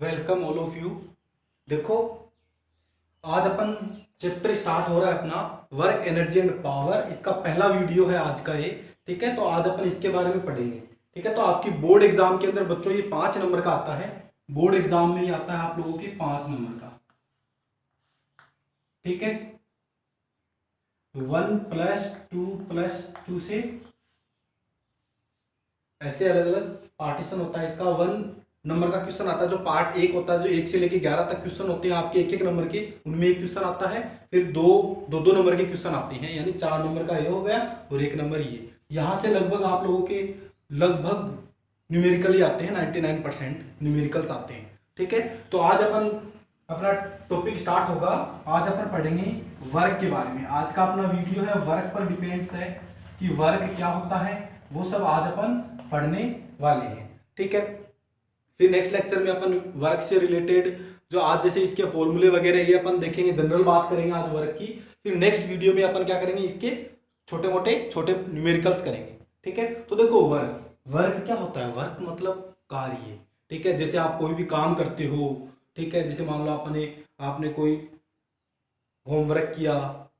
Welcome all of you. देखो, आज अपन chapter start हो रहा है अपना वर्क एनर्जी एंड पावर। इसका पहला वीडियो है आज का ये। ठीक है, तो आज अपन इसके बारे में पढ़ेंगे। ठीक है, तो आपकी बोर्ड एग्जाम के अंदर बच्चों ये 5 नंबर का आता है। बोर्ड एग्जाम में ही आता है आप लोगों के 5 नंबर का। ठीक है, 1+2+2 से ऐसे अलग अलग पार्टीशन होता है इसका। 1 नंबर का क्वेश्चन आता है, जो पार्ट 1 होता है, जो 1 से लेके 11 तक क्वेश्चन होते हैं आपके एक एक नंबर के, उनमें एक क्वेश्चन आता है। फिर दो दो दो नंबर के क्वेश्चन आते हैं, यानी 4 नंबर का ये हो गया और 1 नंबर ये। यहाँ से लगभग आप लोगों के लगभग न्यूमेरिकली आते हैं, 99% न्यूमेरिकल्स आते हैं। ठीक है, तो आज अपन अपना टॉपिक स्टार्ट होगा। आज अपन पढ़ेंगे वर्क के बारे में। आज का अपना वीडियो है वर्क पर डिपेंड्स है कि वर्क क्या होता है, वो सब आज अपन पढ़ने वाले हैं। ठीक है, फिर नेक्स्ट लेक्चर में अपन वर्क से रिलेटेड जो आज जैसे इसके फॉर्मूले वगैरह ये अपन देखेंगे, जनरल बात करेंगे आज वर्क की। फिर नेक्स्ट वीडियो में अपन क्या करेंगे, इसके छोटे न्यूमेरिकल्स करेंगे। ठीक है, तो देखो वर्क वर्क क्या होता है। वर्क मतलब कार्य। ठीक है, जैसे आप कोई भी काम करते हो। ठीक है, जैसे मान लो आपने कोई होमवर्क किया।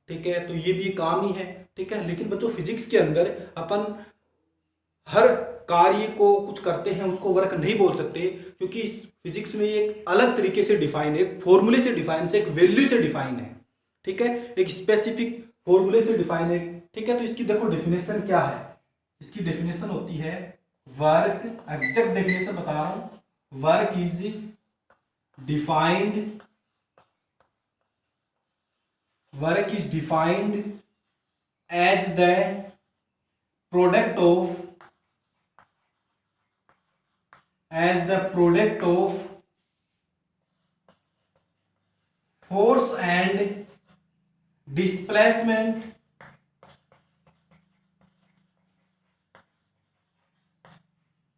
ठीक है, तो ये भी काम ही है। ठीक है, लेकिन बच्चों फिजिक्स के अंदर अपन हर कार्य को कुछ करते हैं उसको वर्क नहीं बोल सकते, क्योंकि फिजिक्स में एक अलग तरीके से डिफाइन है, एक फॉर्मूले से डिफाइन है, एक वैल्यू से डिफाइन है। ठीक है, एक स्पेसिफिक फॉर्मूले से डिफाइन है। ठीक है, तो इसकी देखो डेफिनेशन क्या है। इसकी डेफिनेशन होती है वर्क, एग्जैक्ट डेफिनेशन बता रहा हूं। Work is defined work is defined as the product of force and displacement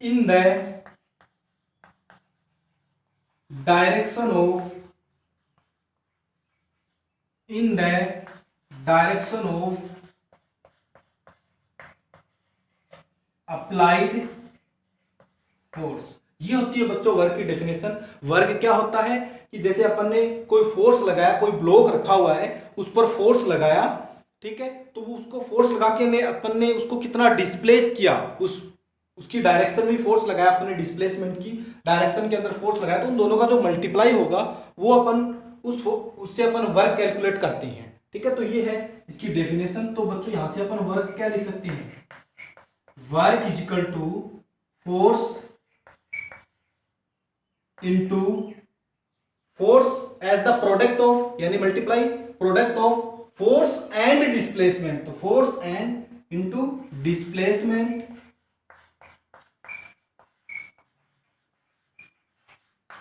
in the direction of applied force. ये होती है बच्चों वर्क की डेफिनेशन। वर्क क्या होता है कि जैसे अपन ने कोई फोर्स लगाया, कोई ब्लॉक रखा हुआ है, उस पर फोर्स लगाया। ठीक है, तो वो उसको फोर्स लगा के अपन ने उसको कितना डिस्प्लेस किया, उसकी डायरेक्शन में फोर्स लगाया, अपने डिस्प्लेसमेंट की डायरेक्शन के अंदर फोर्स लगाया, तो उन दोनों का जो मल्टीप्लाई होगा वो अपन उससे अपन वर्क कैलकुलेट करते हैं। ठीक है, तो ये है इसकी डेफिनेशन। तो बच्चों यहां से अपन वर्क क्या लिख सकते हैं, work is equal to force into force as the product of, यानी multiply product of force and displacement. तो force and into displacement,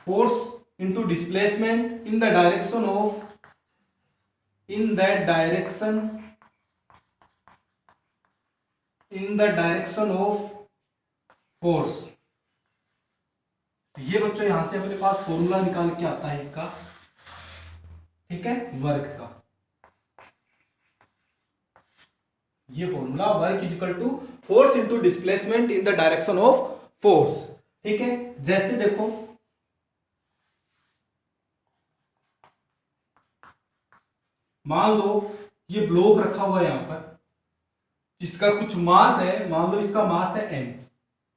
force into displacement in the direction of force. ये बच्चों यहां से अपने पास फॉर्मूला निकाल के आता है इसका। ठीक है, वर्क का ये formula, work is equal to force into displacement in the direction of force. ठीक है, जैसे देखो मान लो ये ब्लॉक रखा हुआ है यहां पर, जिसका कुछ मास है, मान लो इसका मास है m।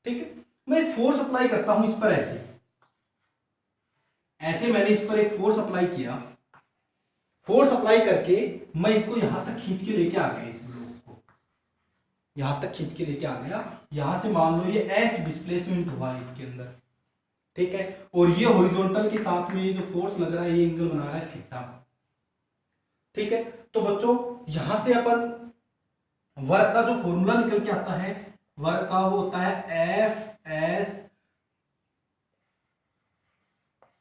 ठीक है, मैं एक फोर्स अप्लाई करता हूं इस पर, ऐसे मैंने इस पर एक फोर्स अप्लाई किया। फोर्स अप्लाई करके मैं इसको यहां तक खींच के लेके आ गया, इस ब्लॉक को यहां तक खींच के लेके आ गया। यहां से मान लो ये एस डिस्प्लेसमेंट हुआ है इसके अंदर। ठीक है, और ये हॉरिजॉन्टल के साथ में ये जो फोर्स लग रहा है ये एंगल बना रहा है थीटा। ठीक है, तो बच्चों यहां से अपन वर्क का जो फॉर्मूला निकल के आता है, वर्क का वो होता है एफ एस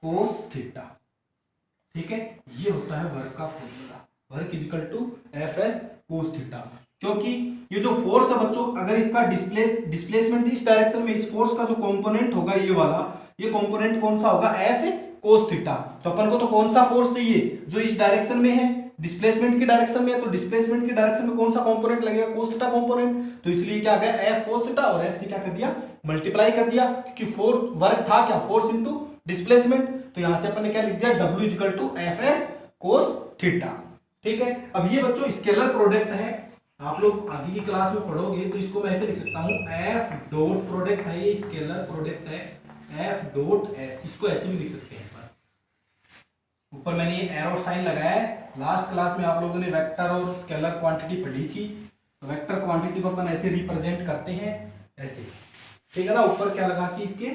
कोस थीटा। ठीक है, ये होता है वर्क का formula, work is equal to F S cos theta. क्योंकि ये जो फोर्स है बच्चों, अगर इसका डिस्प्लेसमेंट इस डायरेक्शन में, इस फोर्स का जो कंपोनेंट होगा ये वाला, ये कंपोनेंट कौन सा होगा, एफ कोस थीटा। तो अपन को तो कौन सा फोर्स चाहिए, जो इस डायरेक्शन में है, डिस्प्लेसमेंट की डायरेक्शन में है, तो डिस्प्लेसमेंट की डायरेक्शन में कौन सा कंपोनेंट लगेगा, कोस थीटा कंपोनेंट। तो इसलिए क्या आ गया, एफ कोस थीटा, और एस से क्या कर दिया, मल्टीप्लाई कर दिया, क्योंकि फोर्स वर्क था क्या, फोर्स इंटू डिस्प्लेसमेंट, तो यहां से अपन ने क्या लिख दिया, W equal to F S cos theta. ठीक है, अब ये बच्चों स्केलर प्रोडक्ट है, आप लोग आगे की क्लास में पढ़ोगे तो इसको मैं ऐसे लिख सकता हूं, एफ डॉट प्रोडक्ट है, ये स्केलर प्रोडक्ट है एफ डॉट एस, इसको ऐसे भी लिख सकते हैं। ऊपर मैंने ये एरो साइन लगाया है, लास्ट क्लास में आप लोगों ने वेक्टर और स्केलर क्वांटिटी पढ़ी थी, तो वेक्टर क्वांटिटी को अपन ऐसे रिप्रेजेंट करते हैं ऐसे, ठीक है ना, ऊपर क्या लगा के इसके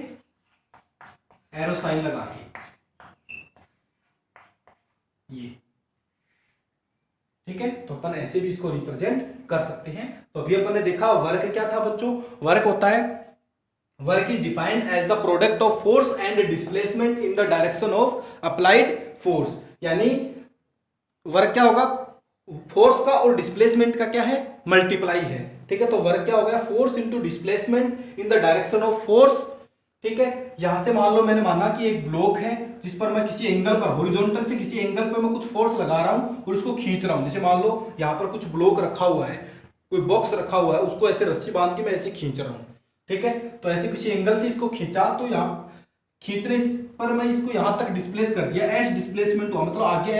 एरो साइन लगा के ये, ठीक है, तो अपन ऐसे भी इसको रिप्रेजेंट कर सकते हैं। तो अभी अपन ने देखा वर्क क्या था बच्चों, वर्क होता है, work is defined as the product of force and displacement in the direction of applied force, यानी वर्क क्या होगा, फोर्स का और डिस्प्लेसमेंट का क्या है, मल्टीप्लाई है। ठीक है, तो वर्क क्या हो गया, force into displacement in the direction of force. ठीक है, यहां से मान लो मैंने माना कि एक ब्लॉक है जिस पर मैं किसी एंगल पर, हॉरिजॉन्टल से किसी एंगल पर मैं कुछ फोर्स लगा रहा हूं और उसको खींच रहा हूं, जैसे मान लो यहां पर कुछ ब्लॉक रखा हुआ है, कोई बॉक्स रखा हुआ है, उसको ऐसे रस्सी बांध के मैं ऐसे खींच रहा हूं। ठीक है, तो ऐसे किसी एंगल से इसको खींचा, तो यहाँ खींचने पर मैं इसको यहां तक डिस्प्लेस कर दिया, एस डिस्प्लेसमेंट हुआ, मतलब आगे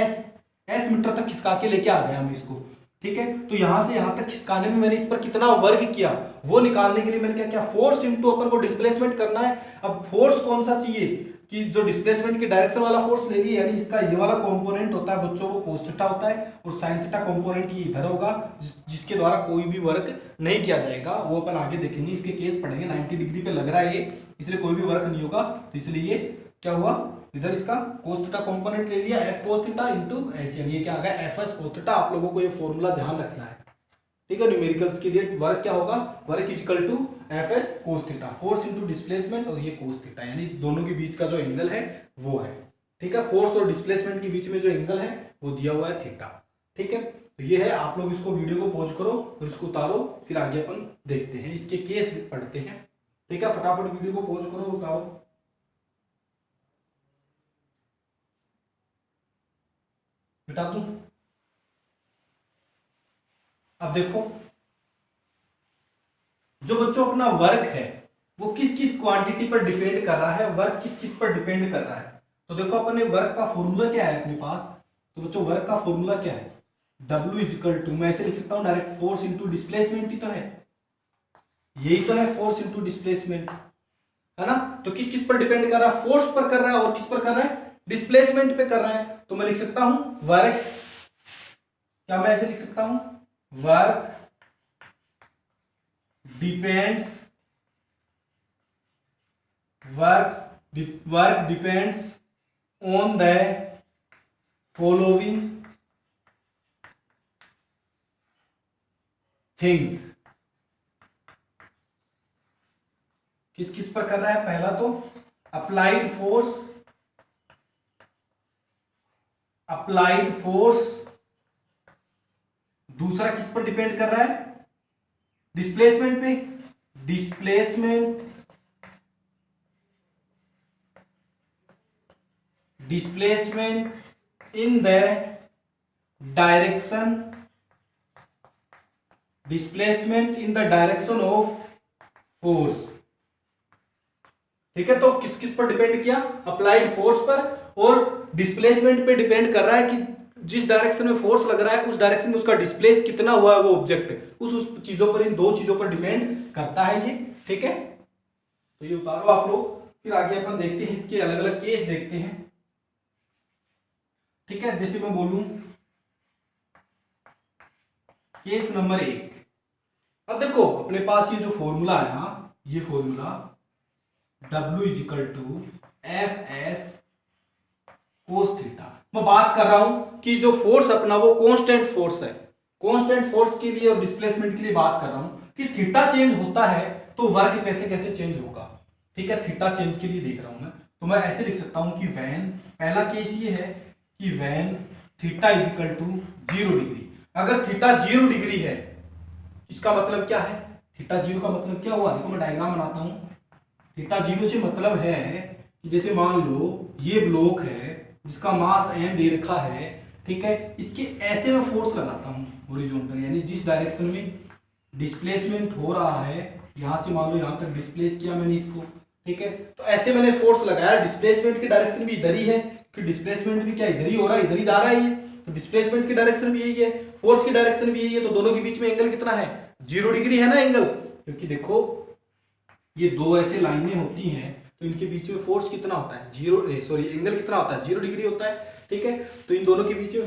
एस मीटर तक खिसका के लेके आ गया मैं इसको। ठीक है, तो यहां से यहां तक खिसकाने में मैंने इस पर कितना वर्क किया वो निकालने के लिए मैंने क्या किया, फोर्स इनटू अपन को डिस्प्लेसमेंट करना है। अब फोर्स कौन सा चाहिए कि जो डिस्प्लेसमेंट की डायरेक्शन वाला फोर्स ले रही है, यानी इसका ये वाला कंपोनेंट होता है बच्चों, वो कोस थीटा होता है, और साइन थीटा कंपोनेंट ये इधर होगा जिसके द्वारा कोई भी वर्क नहीं किया जाएगा, वो अपन आगे देखेंगे, इसके केस पढ़ेंगे। 90 डिग्री पे लग रहा है ये, इसलिए कोई भी वर्क नहीं होगा, तो इसलिए क्या हुआ, इधर इसका कोस थीटा कंपोनेंट ले लिया, F cos theta into S, यानी ये क्या आ गया, एफ एस कोस थीटा। आप लोगों को ये फॉर्मूला ध्यान रखना है, ठीक है। न्यूमेरिकल्स के लिए वर्क क्या होगा, work is equal to F S cos theta, force into displacement, और ये कोस थीटा, यानी दोनों के बीच का जो एंगल है वो है। ठीक है, फोर्स और डिस्प्लेसमेंट के बीच में जो एंगल है वो दिया हुआ है थीटा। ठीक है, तो ये है, आप लोग इसको वीडियो को पॉज करो और इसको उतारो, फिर आगे अपन देखते हैं, इसके केस पढ़ते हैं। ठीक है, फटाफट वीडियो को पॉज करो, उतारो, बिता दूं। अब देखो, जो बच्चों अपना वर्क है वो किस किस क्वांटिटी पर डिपेंड कर रहा है, वर्क किस किस पर डिपेंड कर रहा है। तो देखो अपन ने वर्क का फॉर्मूला क्या है अपने पास, तो बच्चों वर्क का फॉर्मूला क्या है, W इक्वल टू, मैं ऐसे लिख सकता हूं डायरेक्ट, फोर्स इनटू डिस्प्लेसमेंट ही तो है, यही तो है फोर्स इनटू डिस्प्लेसमेंट, है ना। तो किस किस पर डिपेंड कर रहा है, फोर्स पर कर रहा है, और किस पर कर रहा है, डिस्प्लेसमेंट पे कर रहा है। तो मैं लिख सकता हूं वर्क, क्या मैं ऐसे लिख सकता हूं, work depends, work depends on the following things. किस किस पर कर रहा है, पहला तो अप्लाइड फोर्स, दूसरा किस पर डिपेंड कर रहा है, डिस्प्लेसमेंट पे, displacement in the direction of force. ठीक है, तो किस किस पर डिपेंड किया, अप्लाइड फोर्स पर, और डिस्प्लेसमेंट पे डिपेंड कर रहा है कि जिस डायरेक्शन में फोर्स लग रहा है उस डायरेक्शन में उसका डिस्प्लेस कितना हुआ है वो ऑब्जेक्ट, उस चीजों पर, इन दो चीजों पर डिपेंड करता है ये। ठीक है, तो ये उतारो आप लोग, फिर आगे अपन देखते हैं, इसके अलग अलग केस देखते हैं। ठीक है, जैसे मैं बोलूं केस नंबर 1, अब देखो अपने पास ये जो फॉर्मूला आया, ये formula W is equal to F S cos theta, मैं बात कर रहा हूं कि जो फोर्स अपना वो कांस्टेंट फोर्स है, कांस्टेंट फोर्स के लिए और डिस्प्लेसमेंट के लिए बात कर रहा हूं कि थीटा चेंज होता है तो वर्क कैसे कैसे चेंज होगा। ठीक है, थीटा चेंज के लिए देख रहा हूं मैं, तो मैं ऐसे लिख सकता हूं कि वैन, पहला केस ये है कि when theta is equal to 0 degree, अगर थीटा 0 डिग्री है इसका मतलब क्या है, थीटा 0 का मतलब क्या हुआ, देखो मैं डायग्राम बनाता हूं। थीटा 0 से मतलब है कि जैसे मान लो ये ब्लॉक है जिसका मास m दे रखा है, ठीक है, इसके ऐसे में फोर्स लगाता हूं हॉरिजॉन्टल, यानी जिस डायरेक्शन में डिस्प्लेसमेंट हो रहा है, यहां से मान लो यहां तक डिस्प्लेस किया मैंने इसको, ठीक है, तो ऐसे मैंने फोर्स लगाया, डिस्प्लेसमेंट की डायरेक्शन भी इधर ही है कि डिस्प्लेसमेंट भी क्या इधर ही हो रहा है, इधर ही जा रहा है ये, तो डिस्प्लेसमेंट की डायरेक्शन भी यही है, फोर्स की डायरेक्शन भी यही है, तो दोनों के बीच में एंगल कितना है, 0 डिग्री है ना एंगल, क्योंकि देखो ये दो ऐसे लाइनें होती हैं तो इनके बीच में फोर्स कितना होता है, एंगल कितना होता है, 0 डिग्री होता है। ठीक है, तो इन दोनों के बीच में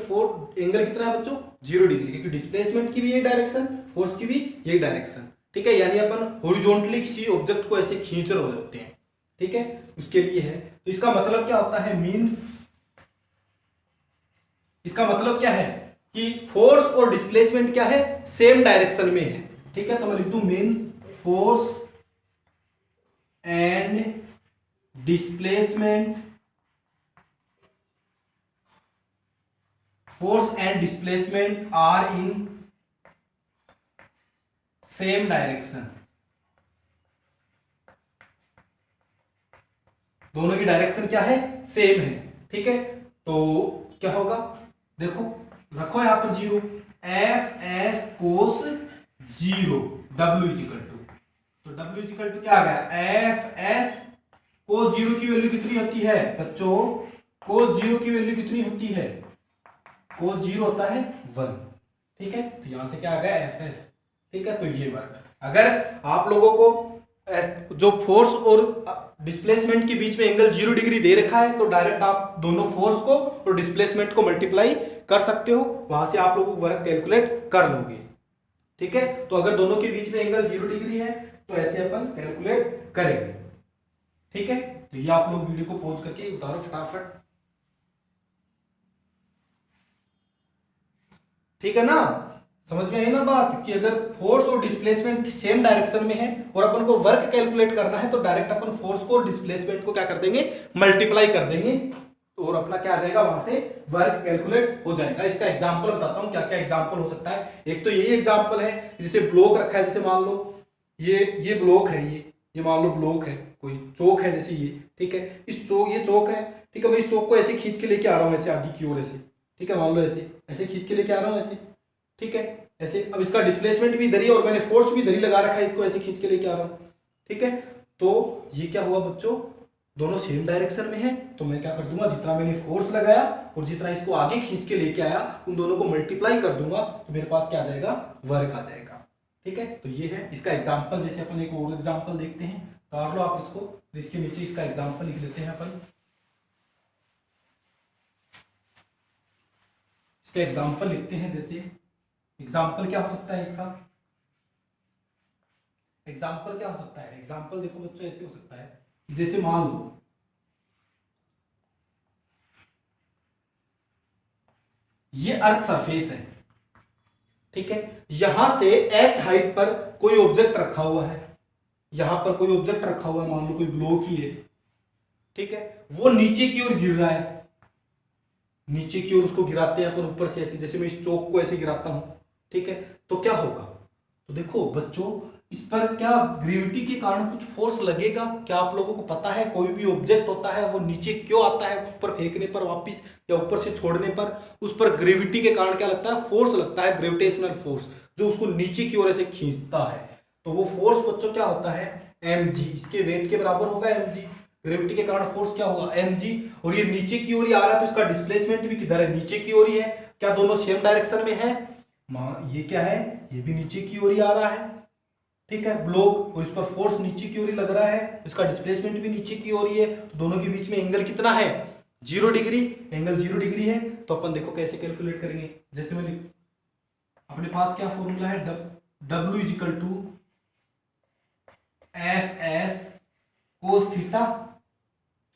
एंगल कितना है बच्चों, 0 डिग्री, क्योंकि डिस्प्लेसमेंट की भी यही डायरेक्शन, फोर्स की भी यही डायरेक्शन। ठीक है, यानी अपन हॉरिजॉन्टली किसी ऑब्जेक्ट को ऐसे खींच रहे होते हैं। ठीक है, उसके लिए है, तो इसका मतलब क्या होता है, इसका मतलब क्या है कि फोर्स और डिस्प्लेसमेंट क्या है, सेम डायरेक्शन में है। ठीक है, तो मैं लिख दूं means force and displacement, are in same direction, दोनों की डायरेक्शन क्या है, सेम है। ठीक है, तो क्या होगा, देखो रखो यहां पर 0, F S cos 0 W is equal to, तो W इजिकल टू क्या आ गया, एफ एस कोस 0 की वैल्यू कितनी होती है बच्चों, कोस 0 की वैल्यू कितनी होती है, कोस 0 होता है 1। ठीक है, तो यहां से क्या आ गया एफ एस। ठीक है, तो ये वर्क, अगर आप लोगों को जो फोर्स और डिस्प्लेसमेंट के बीच में एंगल 0 डिग्री दे रखा है, तो डायरेक्ट आप दोनों फोर्स को और डिस्प्लेसमेंट को मल्टीप्लाई कर सकते हो, वहां से आप लोग वर्क कैलकुलेट कर लोगे। ठीक है, तो अगर दोनों के बीच में एंगल 0 डिग्री है तो ऐसे अपन कैलकुलेट करेंगे। ठीक है, तो ये आप लोग वीडियो को पॉज करके उतारो फटाफट। ठीक है ना, समझ में आई ना बात, कि अगर फोर्स और डिस्प्लेसमेंट सेम डायरेक्शन में है और अपन को वर्क कैलकुलेट करना है, तो डायरेक्ट अपन फोर्स को और डिस्प्लेसमेंट को क्या कर देंगे, मल्टीप्लाई कर देंगे, और अपना क्या आ जाएगा, वहां से वर्क कैलकुलेट हो जाएगा। इसका एग्जांपल बताता हूं क्या क्या एग्जांपल हो सकता है। एक तो यही एग्जांपल है, जैसे ब्लॉक रखा है, जैसे मान लो ये ब्लॉक है, ये मान लो ब्लॉक है, कोई चौक है जैसे ये। ठीक है, ये चौक है। ठीक है, मैं इस चौक को ऐसे खींच के लेके आ रहा हूं, ऐसे आगे की ओर ऐसे। ठीक है, मान लो ऐसे खींच के लेके आ रहा हूं ऐसे। ठीक है, ऐसे, अब इसका डिस्प्लेसमेंट भी इधर ही और मैंने फोर्स भी इधर ही लगा रखा है, इसको ऐसे खींच के लेके आ रहा हूं। ठीक है, तो ये क्या हुआ बच्चों, दोनों सेम डायरेक्शन में है, तो मैं क्या कर दूंगा, जितना मैंने फोर्स लगाया और जितना इसको आगे खींच के लेके आया, उन दोनों को मल्टीप्लाई कर दूंगा, तो मेरे पास क्या आ जाएगा, वर्क आ जाएगा। ठीक है, तो ये है इसका एग्जांपल। जैसे अपन एक और एग्जांपल देखते हैं, कर लो आप इसको, इसके नीचे इसका एग्जांपल लिख लेते हैं अपन। इसका एग्जांपल लिखते हैं, जैसे एग्जांपल क्या हो सकता है इसका, एग्जांपल क्या हो सकता है, एग्जांपल देखो बच्चों ऐसे हो सकता है, जैसे मान लो ये अर्थ सरफेस है। ठीक है, यहां से h हाइट पर कोई ऑब्जेक्ट रखा हुआ है, यहां पर कोई ऑब्जेक्ट रखा हुआ है, मान लो कोई ब्लॉक ही है। ठीक है, वो नीचे की ओर गिर रहा है, नीचे की ओर उसको गिराते हैं अपन ऊपर से ऐसे, जैसे मैं इस चौक को ऐसे गिराता हूं। ठीक है, तो क्या होगा, तो देखो बच्चों, इस पर क्या ग्रेविटी के कारण कुछ फोर्स लगेगा, क्या आप लोगों को पता है, कोई भी ऑब्जेक्ट होता है वो नीचे क्यों आता है, ऊपर फेंकने पर वापस या ऊपर से छोड़ने पर उस पर ग्रेविटी के कारण क्या लगता है, फोर्स लगता है, ग्रेविटेशनल फोर्स, जो उसको नीचे की ओर ऐसे खींचता है। तो वो फोर्स बच्चों क्या होता है, mg, इसके वेट के बराबर होगा mg, ग्रेविटी के कारण फोर्स क्या होगा, mg, और ये नीचे की ओर ही आ रहा है, तो इसका डिस्प्लेसमेंट भी किधर है, नीचे की ओर ही है। क्या दोनों सेम डायरेक्शन में है, ये क्या है, ये भी नीचे की ओर ही आ रहा है। ठीक है, ब्लॉक, और इस पर फोर्स नीचे की ओर ही लग रहा है, इसका डिस्प्लेसमेंट भी नीचे की ओर ही है, तो दोनों के बीच में एंगल कितना है, 0 डिग्री, एंगल 0 डिग्री है। तो अपन देखो कैसे कैलकुलेट करेंगे, जैसे मैं अपने पास क्या फॉर्मूला है, W is equal to F S cos theta,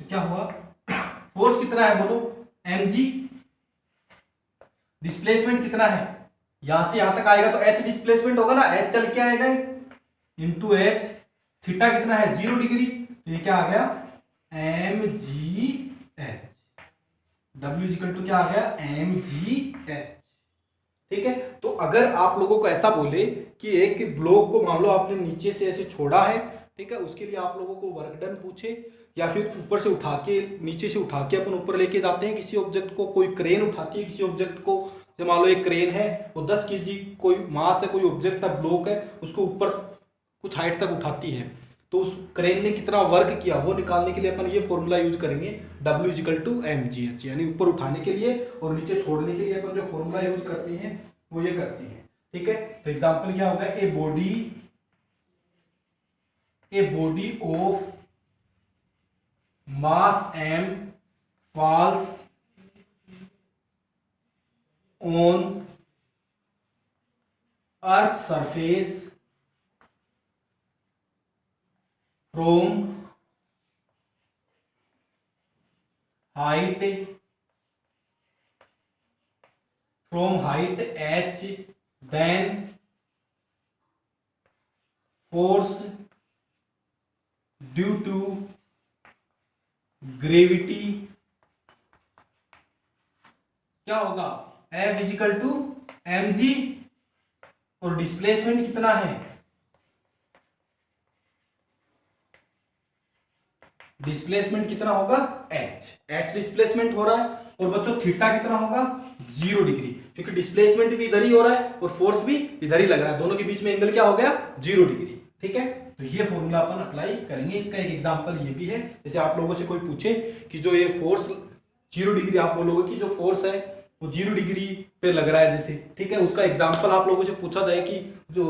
तो क्या हुआ, फोर्स कितना है बोलो, mg, डिस्प्लेसमेंट कितना है, यहां से यहां तक आएगा तो h डिस्प्लेसमेंट होगा ना, h चल के आएगा इंटू एच, थीटा कितना है 0 डिग्री, तो ये क्या आ गया mgh, W इक्वल टू क्या आ गया mgh। ठीक है, तो अगर आप लोगों को ऐसा बोले कि एक ब्लॉक को मान लो आपने नीचे से ऐसे छोड़ा है, ठीक है, उसके लिए आप लोगों को वर्क डन पूछे, या फिर ऊपर से उठा के, नीचे से उठा के अपन ऊपर लेके जाते हैं किसी ऑब्जेक्ट को, कोई क्रेन उठाती है किसी ऑब्जेक्ट को, जो मान लो एक क्रेन है वो 10 kg कोई मास है, कोई ऑब्जेक्ट है, ब्लॉक है, उसको ऊपर कुछ हाइट तक उठाती है, तो उस क्रेन ने कितना वर्क किया वो निकालने के लिए अपन ये फॉर्मूला यूज करेंगे, W = mgh, यानी ऊपर उठाने के लिए और नीचे छोड़ने के लिए अपन जो फॉर्मूला यूज करते हैं वो ये करते हैं। ठीक है, तो एग्जांपल क्या होगा, a body of mass m falls on earth surface from height h, then force due to gravity क्या होगा, F = mg, और डिस्प्लेसमेंट कितना है, डिस्प्लेसमेंट कितना होगा h डिस्प्लेसमेंट हो रहा है, और बच्चों थीटा कितना होगा 0 डिग्री, क्योंकि डिस्प्लेसमेंट भी इधर ही हो रहा है और फोर्स भी इधर ही लग रहा है, दोनों के बीच में एंगल क्या हो गया 0 डिग्री। ठीक है, तो ये फॉर्मूला अपन अप्लाई करेंगे। इसका एक एग्जांपल ये भी है, जैसे आप लोगों से कोई पूछे कि जो ये फोर्स 0 डिग्री, आप बोलोगे कि जो फोर्स है वो 0 डिग्री पे लग रहा है जैसे, ठीक है, उसका एग्जांपल आप लोगों से पूछा जाए कि जो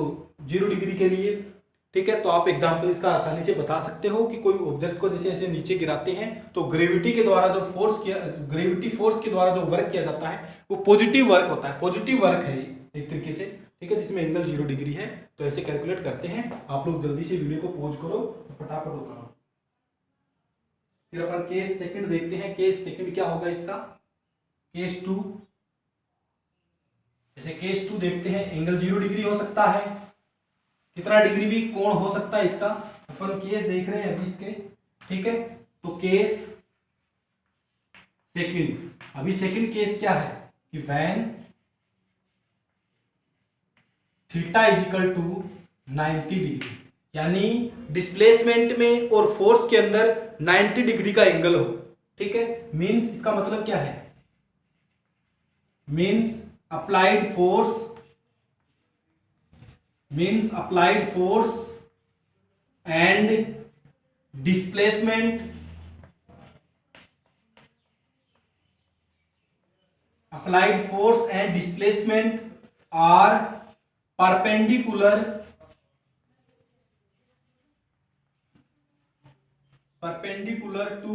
0 डिग्री के लिए, ठीक है, तो आप एग्जांपल इसका आसानी से बता सकते हो कि कोई ऑब्जेक्ट को जैसे ऐसे नीचे गिराते हैं तो ग्रेविटी के द्वारा जो ग्रेविटी फोर्स के द्वारा जो वर्क किया जाता है वो पॉजिटिव वर्क होता है, पॉजिटिव वर्क है एक तरीके से, ठीक है, जिसमें एंगल 0 डिग्री है। तो ऐसे कैलकुलेट करते हैं, आप लोग जल्दी से वीडियो को पॉज करो, फटाफट उतारो। फिर अपन केस सेकंड देखते हैं, केस सेकंड क्या होगा इसका, केस 2, जैसे केस 2 देखते हैं, एंगल 0 डिग्री हो सकता है, कितना डिग्री भी कोण हो सकता है इसका, अपन केस देख रहे हैं अभी इसके। ठीक है, तो केस सेकंड, अभी सेकंड केस क्या है कि व्हेन थीटा = 90 डिग्री, यानी डिस्प्लेसमेंट में और फोर्स के अंदर 90 डिग्री का एंगल हो। ठीक है, मींस इसका मतलब क्या है, means applied force and displacement, applied force and displacement are perpendicular to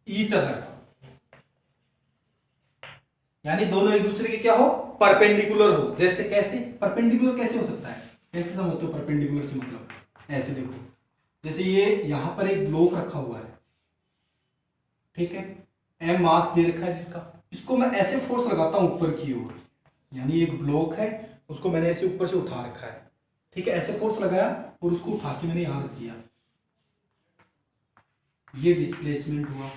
each other, यानी दोनों एक दूसरे के क्या हो, परपेंडिकुलर हो। जैसे कैसे परपेंडिकुलर कैसे हो सकता है, कैसे समझते हो परपेंडिकुलर से मतलब, ऐसे देखो, जैसे ये यहां पर एक ब्लॉक रखा हुआ है, ठीक है, m मास दे रखा है जिसका, इसको मैं ऐसे फोर्स लगाता हूं ऊपर की ओर, यानी एक ब्लॉक है उसको मैंने ऐसे ऊपर से उठा रखा है, ठीक है, ऐसे फोर्स लगाया और उसको उठा के मैंने यहां रख दिया, ये डिस्प्लेसमेंट हुआ।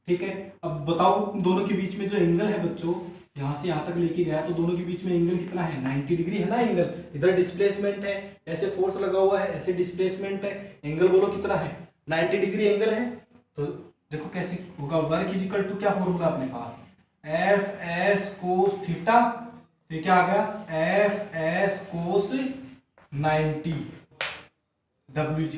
ठीक है, अब बताओ दोनों के बीच में जो एंगल है बच्चों, यहां से यहां तक लेके गया तो दोनों के बीच में एंगल कितना है, 90 डिग्री है ना एंगल, इधर डिस्प्लेसमेंट है, ऐसे फोर्स लगा हुआ है, ऐसे डिस्प्लेसमेंट है, एंगल बोलो कितना है 90 डिग्री एंगल है। तो देखो कैसे होगा, वर्क = क्या फॉर्मूला अपने पास, Fs cos थीटा, तो क्या आ गया Fs cos 90 W =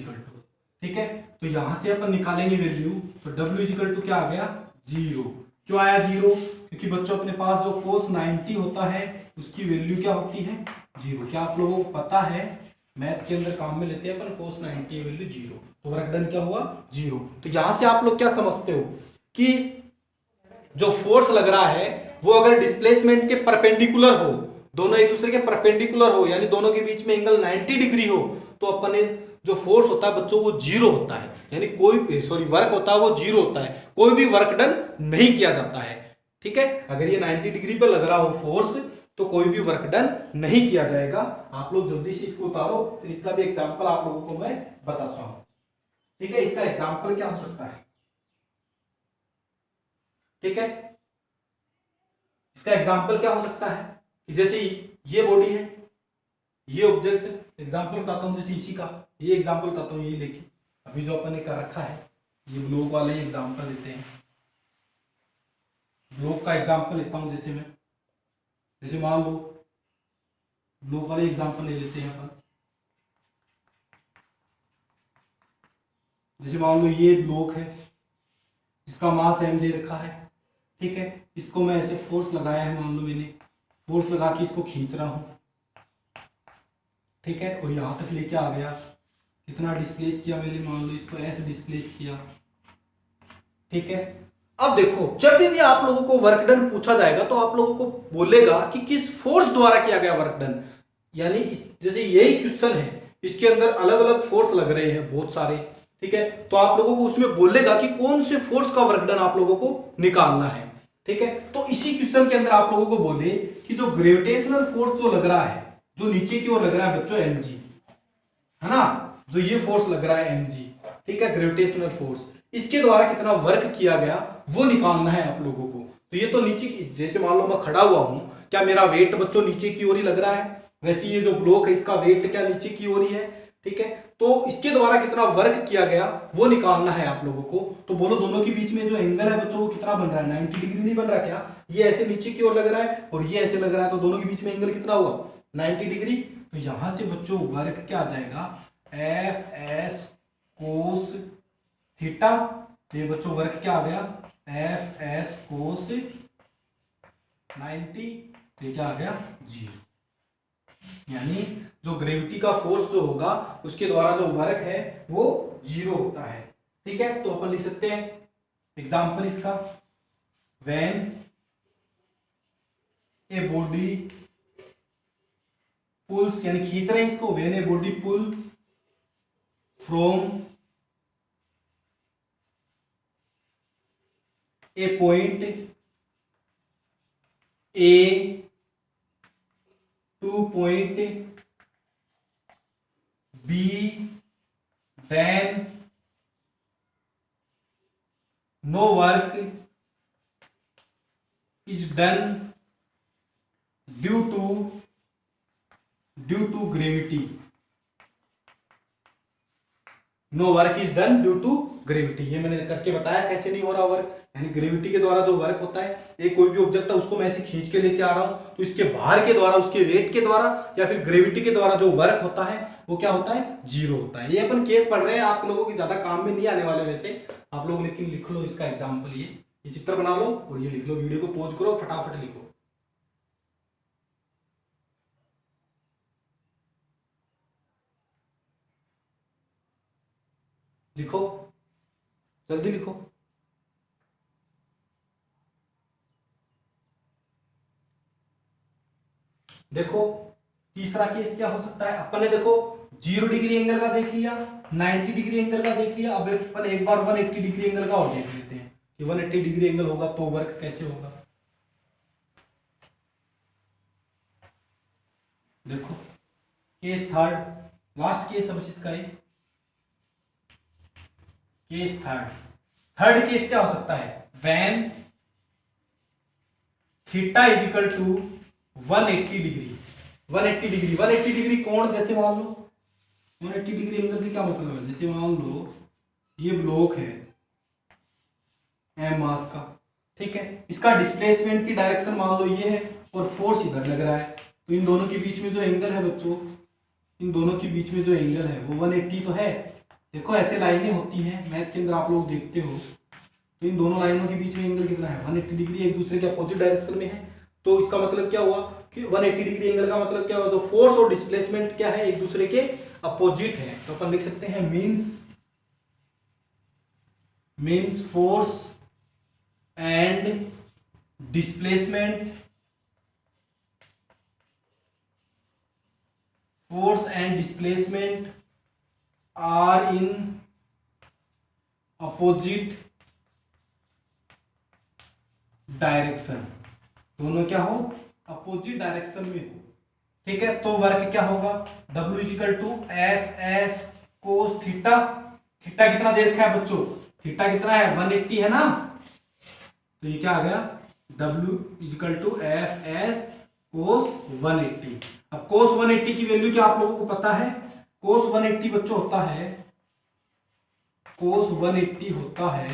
ठीक है, तो यहां से अपन निकालेंगे वैल्यू, तो W = क्या आ गया 0। क्यों आया 0, क्योंकि बच्चों अपने पास जो cos 90 होता है उसकी वैल्यू क्या होती है 0। क्या आप लोगों को पता है, मैथ के अंदर काम में लेते हैं अपन cos 90 की वैल्यू 0, तो वर्क डन क्या हुआ 0। तो यहां से आप लोग क्या समझते हो कि जो फोर्स लग रहा है वो अगर डिस्प्लेसमेंट के परपेंडिकुलर हो, दोनों एक दूसरे के परपेंडिकुलर हो, यानी दोनों के बीच में एंगल 90 डिग्री हो, तो अपने जो फोर्स होता है बच्चों वो 0 होता है, यानी वर्क होता है वो 0 होता है, कोई भी वर्क डन नहीं किया जाता है। ठीक है, अगर ये 90 डिग्री पे लग रहा हो फोर्स तो कोई भी वर्क डन नहीं किया जाएगा। आप लोग जल्दी से इसको उतारो, फिर इसका भी एग्जांपल आप लोगों को मैं बताता हूं। ठीक है, इसका एग्जांपल क्या हो सकता है, ठीक है, इसका एग्जांपल क्या हो सकता है कि जैसे ये बॉडी है, ये ऑब्जेक्ट, एग्जांपल बताता हूं जैसे इसी का, ये एग्जांपल बताता हूं, ये लेके अभी जो अपन ने कर रखा है, ये ब्लॉक वाले एग्जांपल लेते हैं, ब्लॉक का एग्जांपल लेता हूं, जैसे मैं, जैसे मान लो ब्लॉक वाले एग्जांपल ले लेते हैं अपन, जैसे मान लो ये ब्लॉक है जिसका मास m दे रखा है, ठीक है, इसको मैं ऐसे फोर्स लगाया है, मान लो मैंने फोर्स लगा के इसको खींच रहा हूँ, ठीक है, और यहाँ तक लेके आ गया, कितना डिस्प्लेस किया मैंने, मान लो इसको ऐसे डिस्प्लेस किया, ठीक है। अब देखो जब भी आप लोगों को वर्क डन पूछा जाएगा तो आप लोगों को बोलेगा कि किस फोर्स द्वारा किया गया वर्क डन, यानी जैसे यही क्वेश्चन है, इसके अंदर अलग अलग फोर्स लग रहे हैं बहुत सारे, ठीक है, तो आप लोगों को उसमें बोलेगा कि कौन से फोर्स का वर्क डन आप लोगों को निकालना है, ठीक है। तो इसी क्वेश्चन के अंदर आप लोगों को बोले कि जो ग्रेविटेशनल फोर्स जो लग रहा है, जो नीचे की ओर लग रहा है बच्चों mg, है ना, जो ये फोर्स लग रहा है mg, ठीक है, ग्रेविटेशनल फोर्स, इसके द्वारा कितना वर्क किया गया वो निकालना है आप लोगों को। तो ये तो नीचे की, जैसे मान लो मैं खड़ा हुआ हूं, क्या मेरा वेट बच्चों नीचे की ओर ही लग रहा है, वैसे ये जो ब्लॉक है इसका वेट क्या नीचे की ओर ही है, ठीक है। तो इसके द्वारा कितना वर्क किया गया वो निकालना है आप लोगों को। तो बोलो दोनों के बीच में जो एंगल है बच्चों वो कितना बन रहा है, 90 डिग्री नहीं बन रहा क्या, ये ऐसे नीचे की ओर लग रहा है और ये ऐसे लग रहा है, तो दोनों के बीच में एंगल कितना हुआ, 90 डिग्री। तो यहां से बच्चों वर्क क्या आ जाएगा, एफ एस कोस थीटा, तो ये बच्चों वर्क क्या आ गया, एफ एस कोस 90, तो ये क्या आ गया 0, यानी जो ग्रेविटी का फोर्स जो होगा उसके द्वारा जो वर्क है वो 0 होता है, ठीक है। तो अपन लिख सकते हैं एग्जांपल इसका, व्हेन ए बॉडी पुल्स, यानी खींच रहे हैं इसको, when a body pull from a point A to point B, then no work is done due to gravity, no work is done due to gravity. ये मैंने करके बताया कैसे नहीं हो रहा वर्क, यानी ग्रेविटी के द्वारा जो वर्क होता है, एक कोई भी ऑब्जेक्ट है उसको मैं ऐसे खींच के लेके आ रहा हूं, तो इसके भार के द्वारा, उसके वेट के द्वारा या फिर ग्रेविटी के द्वारा जो वर्क होता है वो क्या होता है, 0 होता है। ये अपन केस पढ़ रहे हैं, आप लोगों की ज्यादा काम में नहीं आने वाले वैसे, आप लोग लेकिन लिख लो इसका एग्जाम्पल, ये चित्र बना लो और ये लिख लो, वीडियो को पॉज करो फटाफट लिखो। लिखो जल्दी लिखो। देखो तीसरा केस क्या हो सकता है, अपन ने देखो 0 डिग्री एंगल का देख लिया, 90 डिग्री एंगल का देख लिया, अब अपन एक बार 180 डिग्री एंगल का और देख लेते हैं कि 180 डिग्री एंगल होगा तो वर्क कैसे होगा। देखो केस थर्ड, लास्ट केस अब इसका है, केस थर्ड केस क्या हो सकता है, when theta is equal to 180 degree, 180 degree कोण, जैसे मान लो 180 डिग्री एंगल से क्या मतलब है, जैसे मान लो ये ब्लॉक है एम मास का, ठीक है, इसका डिस्प्लेसमेंट की डायरेक्शन मान लो ये है और फोर्स इधर लग रहा है, तो इन दोनों के बीच में जो एंगल है बच्चों, इन दोनों के बीच में जो एंगल है वो 180 तो है। देखो ऐसे लाइनें होती हैं मैथ के अंदर, आप लोग देखते हो, तो इन दोनों लाइनों के बीच में एंगल कितना है, 180 डिग्री, एक दूसरे के अपोजिट डायरेक्शन में है। तो इसका मतलब क्या हुआ कि 180 डिग्री एंगल का मतलब क्या हुआ, तो फोर्स और डिस्प्लेसमेंट क्या है, एक दूसरे के अपोजिट है। तो अपन लिख सकते हैं means force and displacement, are in opposite direction, दोनों क्या हो, अपोजिट डायरेक्शन में हो, ठीक है। तो वर्क क्या होगा, W is equal to F S cos theta, theta कितना दे रखा है बच्चों, थीटा कितना है 180 है ना, तो ये क्या आ गया W is equal to F S cos 180। अब कोस 180 की वैल्यू क्या आप लोगों को पता है, कोस 180 बच्चों होता है, कोस 180 होता है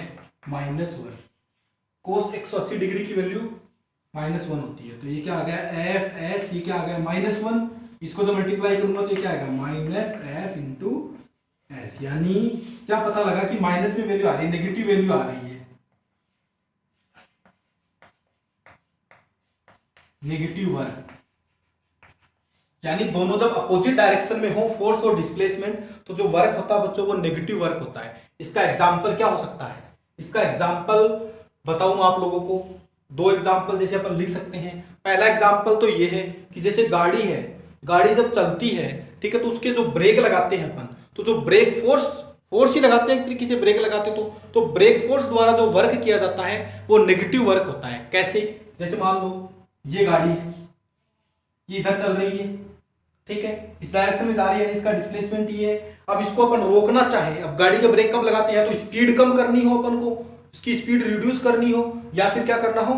-1, कोस 180 डिग्री की वैल्यू -1 होती है, तो ये क्या आ गया एफ एस, ये क्या आ गया -1, इसको जो मल्टीप्लाई करूंगा तो ये क्या आएगा -f इंटू एस, माइनस, यानी क्या पता लगा कि माइनस में वैल्यू आ रही है, नेगेटिव वैल्यू आ रही है, नेगेटिव वर्क, यानी दोनों जब अपोजिट डायरेक्शन में हो फोर्स और डिस्प्लेसमेंट, तो जो वर्क होता है बच्चों वो नेगेटिव वर्क होता है। इसका एग्जांपल क्या हो सकता है, इसका एग्जांपल बताऊं आप लोगों को, दो एग्जांपल जैसे अपन लिख सकते हैं। पहला एग्जांपल तो ये है कि जैसे गाड़ी है, गाड़ी जब चलती है, ठीक है, तो उसके जो ब्रेक लगाते हैं अपन, तो जो ब्रेक फोर्स ही लगाते हैं एक तरीके से, ब्रेक लगाते तो ब्रेक फोर्स द्वारा जो वर्क किया जाता है वो नेगेटिव वर्क होता है। कैसे, जैसे मान लो ये गाड़ी है, ये इधर चल रही है, ठीक है, इस डायरेक्शन में जा रही है, इसका डिस्प्लेसमेंट ये है। अब इसको अपन रोकना चाहे, अब गाड़ी के ब्रेक कब लगाते हैं, तो स्पीड कम करनी हो अपन को, उसकी स्पीड रिड्यूस करनी हो, या फिर क्या करना हो,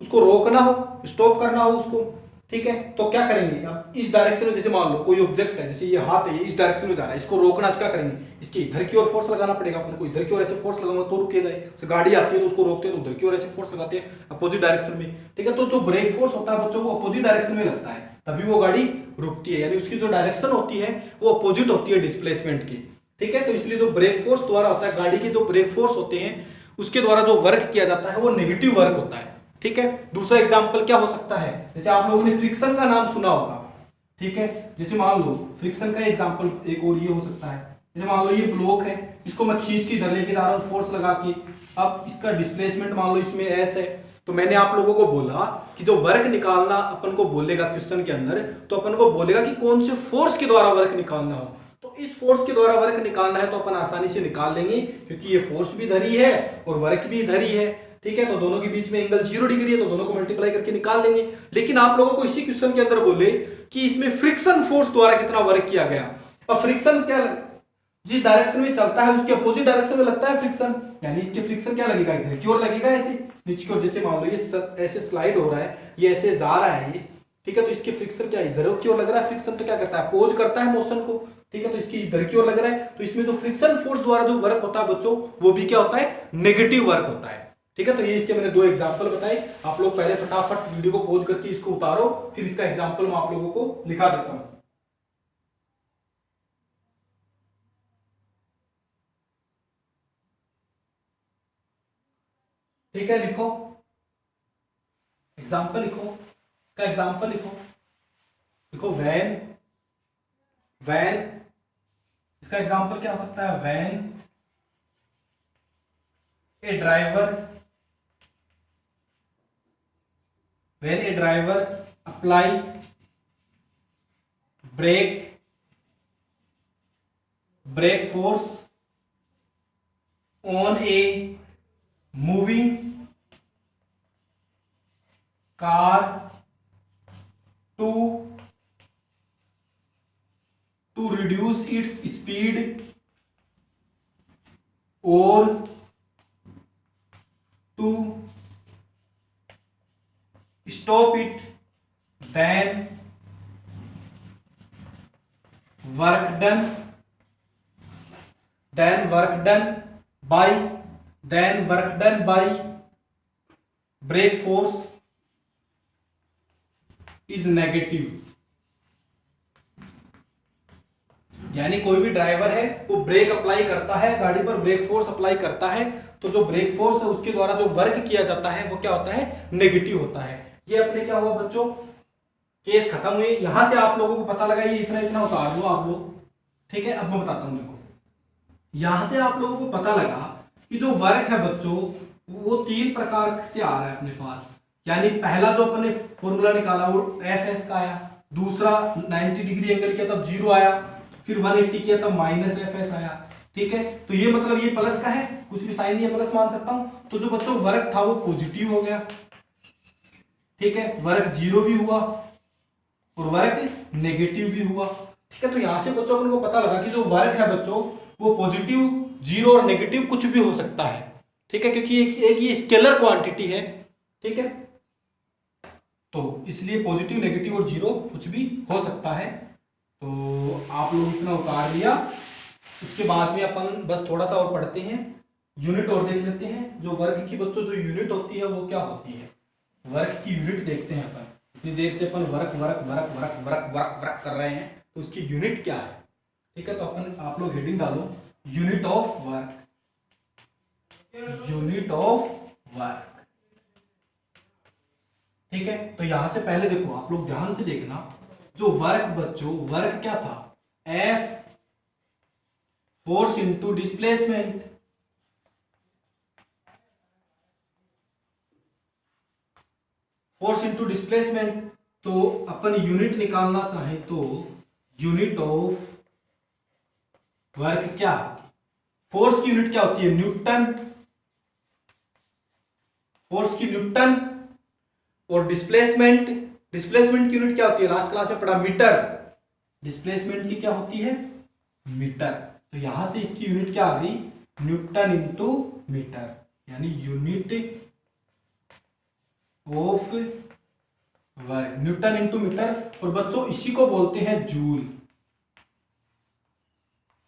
उसको रोकना हो, स्टॉप करना हो उसको, ठीक है, तो क्या करेंगे, अब इस डायरेक्शन में जैसे मान लो कोई ऑब्जेक्ट है, जैसे ये हाथ है, ये इस डायरेक्शन में जा रहा है, इसको रोकना तो क्या करेंगे, इसके इधर की ओर फोर्स लगाना पड़ेगा अपन को, इधर की ओर ऐसे फोर्स लगाऊंगा तो रुकेगा। जैसे गाड़ी आती है तो उसको रोकते हैं तो उधर की ओर ऐसे फोर्स लगाते हैं अपोजिट डायरेक्शन में, ठीक है, तो जो ब्रेक फोर्स होता है बच्चों को अपोजिट डायरेक्शन में लगता है, तभी वो गाड़ी रुकती है, यानी उसकी जो डायरेक्शन होती है वो अपोजिट होती है डिस्प्लेसमेंट की, ठीक है। तो इसलिए जो ब्रेक फोर्स द्वारा होता है, गाड़ी के जो ब्रेक फोर्स होते हैं उसके द्वारा जो वर्क किया जाता है वो नेगेटिव वर्क होता है, ठीक है। दूसरा एग्जांपल क्या हो सकता है, जैसे आप लोगों ने फ्रिक्शन का नाम सुना होगा, ठीक है, जैसे मान लो फ्रिक्शन का एग्जांपल एक और ये हो सकता है, जैसे मान लो ये ब्लॉक है, इसको मैं खींच के इधर लेके जा रहा हूँ फोर्स लगा के, अब इसका डिस्प्लेसमेंट मान लो इसमें एस है, तो मैंने आप लोगों को बोला कि जो वर्क निकालना अपन को बोलेगा क्वेश्चन के अंदर, तो अपन को बोलेगा कि कौन से फोर्स के द्वारा वर्क निकालना हो, तो इस फोर्स के द्वारा वर्क निकालना है तो अपन आसानी से निकाल लेंगे, क्योंकि ये फोर्स भी इधर ही है और वर्क भी इधर ही है, ठीक है, तो दोनों के बीच में एंगल 0 डिग्री है, तो दोनों को मल्टीप्लाई करके निकाल लेंगे। लेकिन आप लोगों को इसी क्वेश्चन के अंदर बोले कि इसमें फ्रिक्शन फोर्स द्वारा कितना वर्क किया गया, और फ्रिक्शन क्या, जिस डायरेक्शन में चलता है उसके अपोजिट डायरेक्शन में लगता है फ्रिक्शन, यानी इसके फ्रिक्शन क्या लगेगा, इधर की ओर लगेगा, ऐसे नीचे की ओर, जैसे मान लो ये ऐसे स्लाइड हो रहा है, ये ऐसे जा रहा है ये, ठीक है, तो इसके फ्रिक्शन क्या इधर की ओर लग रहा है, फ्रिक्शन तो क्या करता है, अपोज करता है मोशन को, ठीक है, तो इसकी इधर की ओर लग रहा है, तो इसमें जो फ्रिक्शन फोर्स द्वारा जो वर्क होता है बच्चों वो भी क्या होता है, नेगेटिव वर्क होता है, ठीक है। तो ये इसके मैंने दो एग्जांपल बताए, आप लोग पहले फटाफट वीडियो को पॉज करके इसको उतारो, फिर इसका एग्जांपल मैं आप लोगों को लिखा देता हूं। ठीक है, लिखो एग्जांपल, लिखो इसका एग्जांपल, लिखो लिखो वैन, इसका एग्जांपल क्या हो सकता है, when a driver apply brake force on a moving car to reduce its speed or to stop it, then work done by brake force is negative। यानी कोई भी ड्राइवर है वो ब्रेक अप्लाई करता है, गाड़ी पर ब्रेक फोर्स अप्लाई करता है, तो जो ब्रेक फोर्स है उसके द्वारा जो वर्क किया जाता है वो क्या होता है, नेगेटिव होता है। ये अपने क्या हुआ बच्चों, केस खत्म हुए, यहां से आप लोगों को पता लगा, ये इतना इतना उतार लो आप लोग, ठीक है। अब मैं बताता हूं, देखो यहां से आप लोगों को पता लगा कि जो वर्क है बच्चों वो तीन प्रकार से आ रहा है अपने पास, यानी पहला जो अपने फॉर्मूला निकाला वो एफ एस का आया, दूसरा 90 डिग्री एंगल किया तब 0 आया, फिर 180 किया तब माइनस एफ एस आया, ठीक है। तो ये मतलब ये प्लस का है, कुछ भी साइन नहीं है, प्लस मान सकता हूं, तो जो बच्चों वर्क था वो पॉजिटिव हो गया, ठीक है, वर्क 0 भी हुआ और वर्क नेगेटिव भी हुआ, ठीक है। तो यहां से बच्चों को पता लगा कि जो वर्क है बच्चों वो पॉजिटिव, 0 और नेगेटिव कुछ भी हो सकता है, ठीक है, क्योंकि एक ये स्केलर क्वांटिटी है, ठीक है, तो इसलिए पॉजिटिव, नेगेटिव और 0 कुछ भी हो सकता है। तो आप लोग इतना उतार लिया, उसके बाद में अपन बस थोड़ा सा और पढ़ते हैं, यूनिट और देख लेते हैं। जो वर्क की बच्चों जो यूनिट होती है वो क्या होती है, वर्क की यूनिट देखते हैं अपन। इतनी देर से अपन work work work work work work work कर रहे हैं, तो उसकी यूनिट क्या है, ठीक है। तो अपन आप लोग हेडिंग डालो, unit of work, unit of work. ठीक है, तो यहां से पहले देखो आप लोग ध्यान से देखना, जो वर्क बच्चों, वर्क क्या था, F force into displacement. Force into displacement, तो अपन यूनिट निकालना चाहे तो यूनिट ऑफ वर्क क्या, फोर्स की यूनिट क्या होती है, न्यूटन, फोर्स की न्यूटन, और डिस्प्लेसमेंट, डिस्प्लेसमेंट की यूनिट क्या होती है, लास्ट क्लास में पढ़ा, मीटर, डिस्प्लेसमेंट की क्या होती है, मीटर। तो यहां से इसकी यूनिट क्या आ गई, न्यूटन इंटू मीटर, यानी unit of work, newton into metre. और बच्चों इसी को बोलते हैं जूल,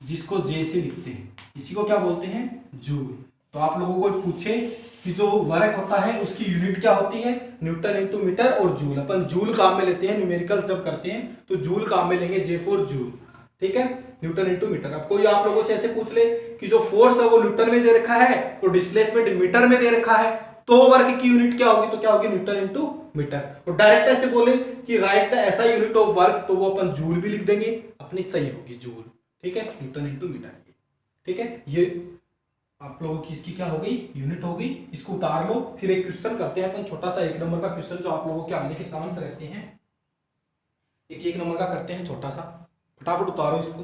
जिसको जे से लिखते हैं, इसी को क्या बोलते हैं, जूल। तो आप लोगों को पूछे कि जो वर्क होता है उसकी यूनिट क्या होती है, न्यूटन इंटू मीटर और जूल, अपन जूल काम में लेते हैं, न्यूमेरिकल्स जब करते हैं तो जूल काम में लेंगे, जे फॉर जूल। ठीक है, न्यूटन इंटू मीटर। अब कोई आप लोगों से ऐसे पूछ ले कि जो फोर्स है वो न्यूटन में दे रखा है तो डिस्प्लेसमेंट मीटर में दे रखा है, तो वर्क की यूनिट क्या होगी, तो क्या होगी, न्यूटन इंटू मीटर। और डायरेक्ट ऐसे बोले कि राइट द ऐसा यूनिट ऑफ वर्क, तो वो अपन जूल भी लिख देंगे, अपनी सही होगी जूल। ठीक है, न्यूटन इंटू मीटर। ठीक है, ये आप लोगों की इसकी क्या हो गई, यूनिट हो गई। इसको उतार लो, फिर एक क्वेश्चन करते हैं अपन, छोटा सा 1 नंबर का क्वेश्चन, जो आप लोगों के आने के चांस रहते हैं, एक नंबर का करते हैं छोटा सा, फटाफट उतारो इसको,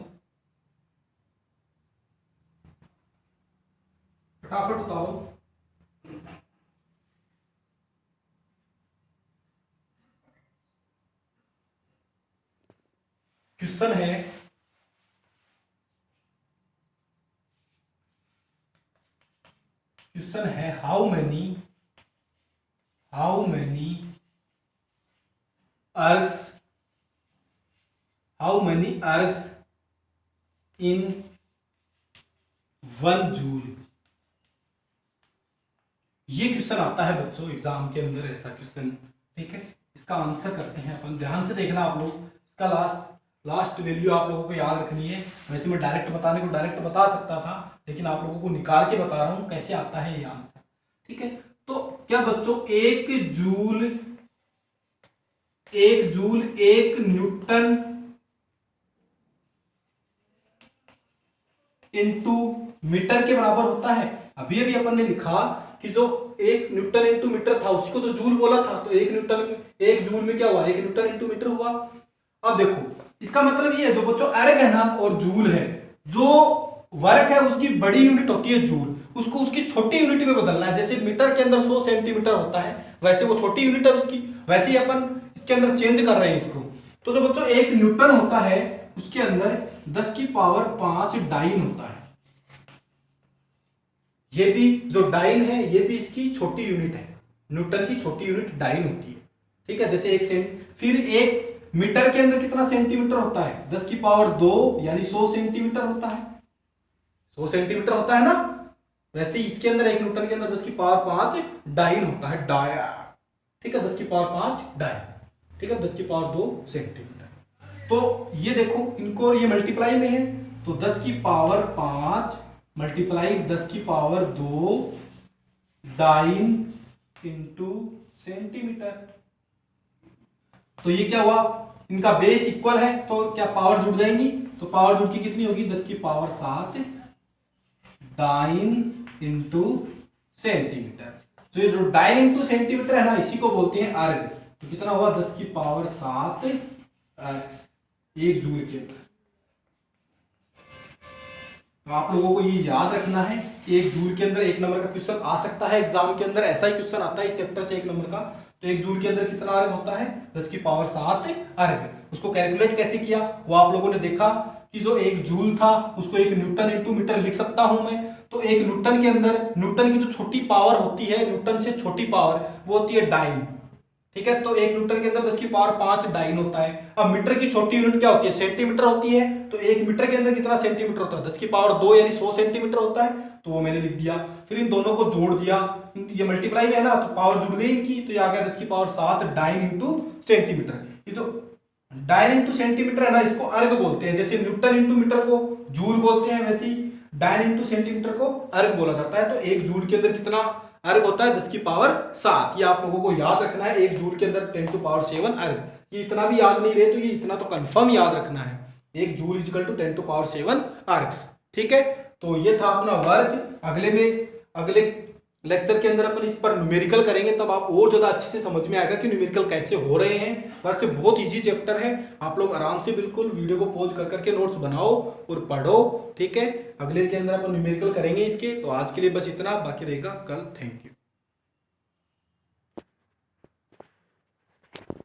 फटाफट उतारो। क्वेश्चन है, क्वेश्चन है how many ergs, how many ergs in 1 joule. ये क्वेश्चन आता है बच्चों एग्जाम के अंदर, ऐसा क्वेश्चन। ठीक है, इसका आंसर करते हैं अपन, ध्यान से देखना आप लोग, इसका लास्ट वैल्यू आप लोगों को याद रखनी है। वैसे मैं डायरेक्ट बताने को डायरेक्ट बता सकता था, लेकिन आप लोगों को निकाल के बता रहा हूं कैसे आता है ये आंसर। ठीक है, तो क्या बच्चों, 1 जूल 1 न्यूटन इंटू मीटर के बराबर होता है। अभी अभी अपन ने लिखा कि जो 1 न्यूटन इंटू मीटर था उसको तो जूल बोला था, तो 1 जूल में क्या हुआ, 1 न्यूटन इंटू मीटर हुआ। अब देखो इसका मतलब ये है, जो बच्चों अर्ग है ना और जूल है, जो वर्क है उसकी बड़ी यूनिट होती है जूल, उसको उसकी छोटी यूनिट में बदलना है। जैसे मीटर के अंदर 100 सेंटीमीटर होता है, वैसे वो छोटी यूनिट है उसकी, वैसे ही अपन इसके अंदर चेंज कर रहे हैं इसको। तो जो बच्चों 1 न्यूटन होता है उसके अंदर 10 की पावर 5 डाइन होता है। ये भी जो डाइन है ये भी इसकी छोटी यूनिट है, न्यूटन की छोटी यूनिट डाइन होती है। ठीक है, जैसे 1 फिर 1 मीटर के अंदर कितना सेंटीमीटर होता है, 10 की पावर 2 यानी 100 सेंटीमीटर होता है, 100 सेंटीमीटर होता है ना। वैसे इसके अंदर 1 न्यूटन के अंदर 10 की पावर 5 डाइन होता है, डाया। ठीक है, 10 की पावर 5 डाइन। ठीक है, 10 की पावर 2 सेंटीमीटर। तो ये देखो इनको, ये मल्टीप्लाई में है, तो 10 की पावर 5 मल्टीप्लाई 10 की पावर 2 डाइन इंटू सेंटीमीटर। तो ये क्या हुआ, इनका बेस इक्वल है तो क्या पावर जुड़ जाएंगी, तो पावर जुड़ की कितनी होगी, 10 की पावर 7 डाइन इंटू सेंटीमीटर। तो ये जो डाइन इंटू सेंटीमीटर है ना, इसी को बोलते हैं अर्ग। तो कितना हुआ, 10 की पावर 7 अर्ग 1 जूल के अंदर। तो आप लोगों को ये याद रखना है कि 1 जूल के अंदर 1 नंबर का क्वेश्चन आ सकता है एग्जाम के अंदर, ऐसा ही क्वेश्चन आता है इस चैप्टर से 1 नंबर का। तो 1 जूल के अंदर कितना अर्ग होता है, 10 की पावर 7 अर्ग। उसको कैलकुलेट कैसे किया वो आप लोगों ने देखा कि जो 1 जूल था उसको 1 न्यूटन इंटू मीटर लिख सकता हूं मैं। तो 1 न्यूटन के अंदर न्यूटन की जो छोटी पावर होती है, न्यूटन से छोटी पावर, वो होती है डाइन। ठीक है, तो 1 न्यूटन के अंदर 10 की पावर 5 डाइन होता है। अब मीटर की छोटी यूनिट क्या होती है, सेंटीमीटर होती है। तो 1 मीटर के अंदर कितना सेंटीमीटर होता है, 10 की पावर 2 यानी 100 सेंटीमीटर होता है। तो वो मैंने लिख दिया, फिर इन दोनों को जोड़ दिया, ये मल्टीप्लाई में है ना, तो पावर जुड़ गई इनकी, तो ये आ गया 10 की पावर 7 डाइन इंटू सेंटीमीटर। ये जो डायन इंटू सेंटीमीटर है ना, इसको अर्ग बोलते हैं। जैसे न्यूटन इंटू मीटर को जूल बोलते हैं, वैसे ही डायन इंटू सेंटीमीटर को अर्ग बोला जाता है। तो एक जूल के अंदर कितना अर्ग होता है? 10 की पावर 7। ये आप लोगों को याद रखना है, एक जूल के अंदर 10 टू पावर 7 अर्ग। ये इतना भी याद नहीं रहे तो ये इतना तो कंफर्म याद रखना है, एक joule is equal to 10 to power 7 ergs. ठीक है, तो ये था अपना वर्क। अगले लेक्चर के अंदर अपन इस पर न्यूमेरिकल करेंगे, तब आप और ज्यादा अच्छे से समझ में आएगा कि न्यूमेरिकल कैसे हो रहे हैं। वर्क से बहुत इजी चैप्टर है, आप लोग आराम से बिल्कुल वीडियो को पॉज कर करके नोट्स बनाओ और पढ़ो। ठीक है, अगले के अंदर अपन न्यूमेरिकल करेंगे इसके। तो आज के लिए बस इतना, बाकी रहेगा कल। Thank you.